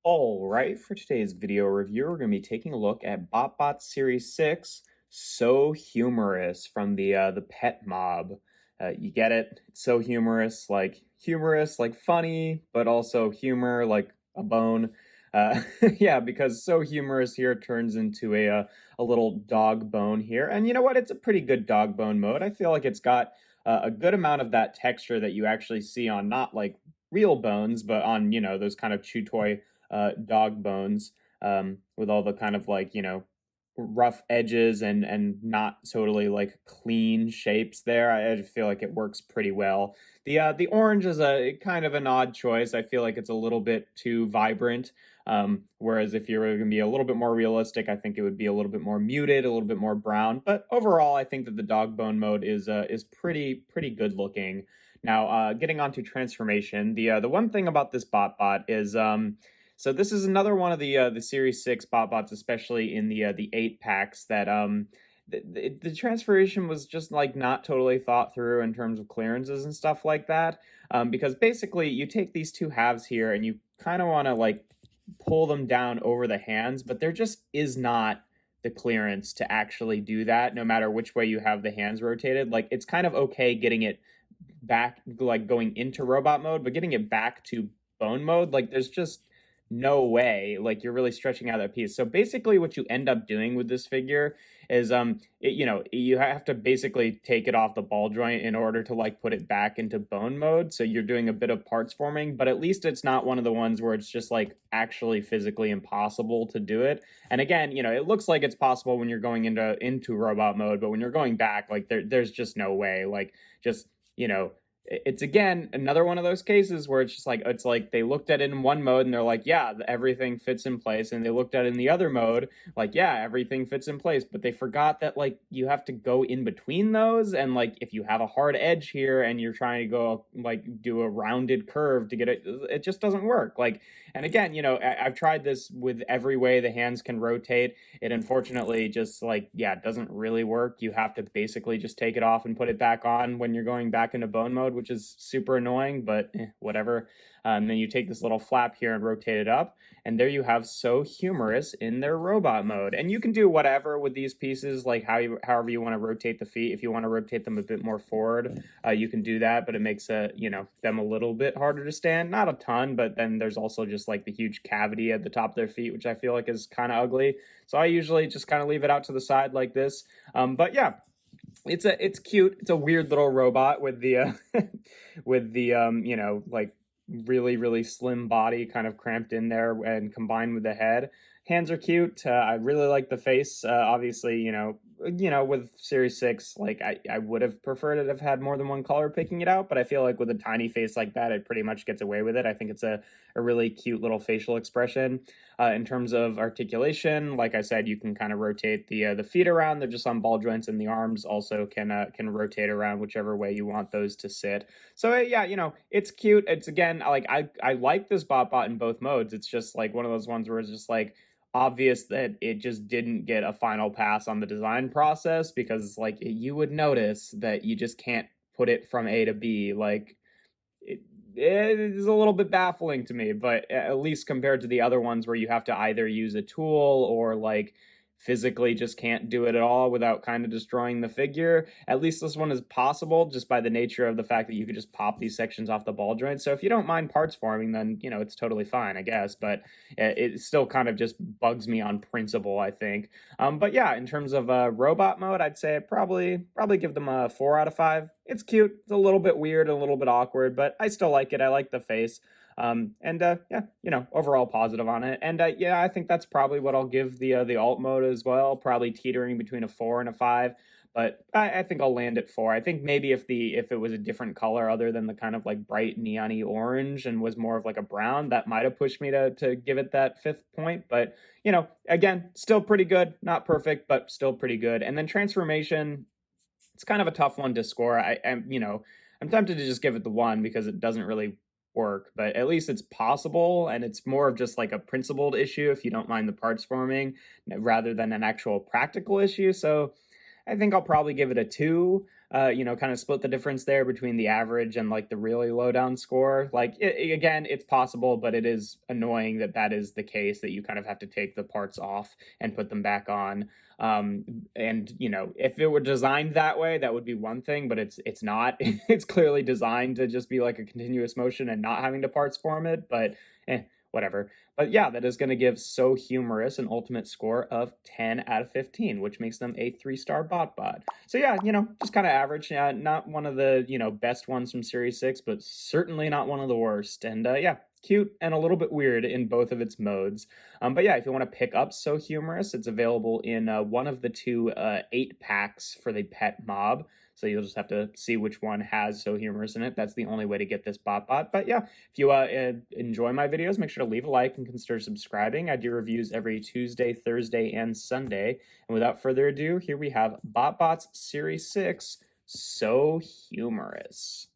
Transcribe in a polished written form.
All right, for today's video review, we're going to be taking a look at BotBots Series 6, So Humorous from the Pet Mob. You get it? It's so humorous, like funny, but also humor, like a bone. Yeah, because So Humorous here turns into a little dog bone here. And you know what? It's a pretty good dog bone mode. I feel like it's got a good amount of that texture that you actually see on not like real bones, but on, those kind of chew toy dog bones, with all the kind of like rough edges and not totally like clean shapes there. I feel like it works pretty well. The orange is a kind of an odd choice. I feel like it's a little bit too vibrant. Whereas if you're going to be a little bit more realistic, I think it would be a little bit more muted, a little bit more brown. But overall, I think that the dog bone mode is pretty good looking. Now, getting onto transformation, the one thing about this BotBot is so this is another one of the Series 6 BotBots, especially in the 8 packs, that the transformation was just like not totally thought through in terms of clearances and stuff like that. Because basically you take these two halves here and you kind of want to like pull them down over the hands, but there just is not the clearance to actually do that, no matter which way you have the hands rotated. Like, it's kind of okay getting it back, like going into robot mode, but getting it back to bone mode, like there's just no way. Like, you're really stretching out that piece. So basically what you end up doing with this figure is you have to basically take it off the ball joint in order to like put it back into bone mode. So you're doing a bit of parts forming, but at least it's not one of the ones where it's just like actually physically impossible to do it. And again, it looks like it's possible when you're going into robot mode, but when you're going back, like there's just no way. Like, just it's again another one of those cases where it's like they looked at it in one mode and they're like, yeah, everything fits in place, and they looked at it in the other mode like, yeah, everything fits in place, but they forgot that like you have to go in between those, and like if you have a hard edge here and you're trying to go like do a rounded curve to get it just doesn't work. Like, and again, I've tried this with every way the hands can rotate. It unfortunately just like, yeah, it doesn't really work. You have to basically just take it off and put it back on when you're going back into bone mode, which is super annoying, but whatever. And then you take this little flap here and rotate it up, and there you have So Humorous in their robot mode. And you can do whatever with these pieces, like however you want to rotate the feet. If you want to rotate them a bit more forward, you can do that, but it makes them a little bit harder to stand. Not a ton, but then there's also just like the huge cavity at the top of their feet, which I feel like is kind of ugly. So I usually just kind of leave it out to the side like this. But yeah, it's cute. It's a weird little robot with the with the like really slim body kind of cramped in there and combined with the head. Hands are cute. I really like the face. Obviously, with Series 6, like I would have preferred it to have had more than one color picking it out, but I feel like with a tiny face like that, it pretty much gets away with it. I think it's a really cute little facial expression. In terms of articulation, like I said, you can kind of rotate the feet around. They're just on ball joints, and the arms also can rotate around whichever way you want those to sit. So yeah, it's cute. It's, again, like I like this BotBot in both modes. It's just like one of those ones where it's just like obvious that it just didn't get a final pass on the design process, because like you would notice that you just can't put it from A to B. Like, it is a little bit baffling to me, but at least compared to the other ones where you have to either use a tool or like physically just can't do it at all without kind of destroying the figure, at least this one is possible just by the nature of the fact that you could just pop these sections off the ball joint. So if you don't mind parts forming, then it's totally fine, I guess, but it still kind of just bugs me on principle, I think. But yeah, in terms of robot mode, I'd say probably give them a 4 out of 5. It's cute. It's a little bit weird, a little bit awkward, but I still like it. I like the face. Yeah, overall positive on it. And yeah, I think that's probably what I'll give the alt mode as well, probably teetering between a 4 and a 5. But I think I'll land at 4. I think maybe if it was a different color other than the kind of like bright neon-y orange and was more of like a brown, that might have pushed me to give it that 5th point. But again, still pretty good. Not perfect, but still pretty good. And then transformation, it's kind of a tough one to score. I'm tempted to just give it the 1 because it doesn't really work, but at least it's possible, and it's more of just like a principled issue if you don't mind the parts forming rather than an actual practical issue. So I think I'll probably give it a 2. kind of split the difference there between the average and like the really low down score. Like, again, it's possible, but it is annoying that that is the case, that you kind of have to take the parts off and put them back on. And if it were designed that way, that would be one thing, but it's not. It's clearly designed to just be like a continuous motion and not having to parts form it, but whatever. But yeah, that is going to give So Humorous an ultimate score of 10 out of 15, which makes them a 3-star BotBot. So yeah, just kind of average. Not one of the, best ones from Series 6, but certainly not one of the worst. And yeah, cute and a little bit weird in both of its modes. But yeah, if you want to pick up So Humorous, it's available in one of the two 8-packs for the Pet Mob. So you'll just have to see which one has So Humorous in it. That's the only way to get this BotBot. But yeah, if you enjoy my videos, make sure to leave a like and consider subscribing. I do reviews every Tuesday, Thursday, and Sunday. And without further ado, here we have BotBots Series 6, So Humorous.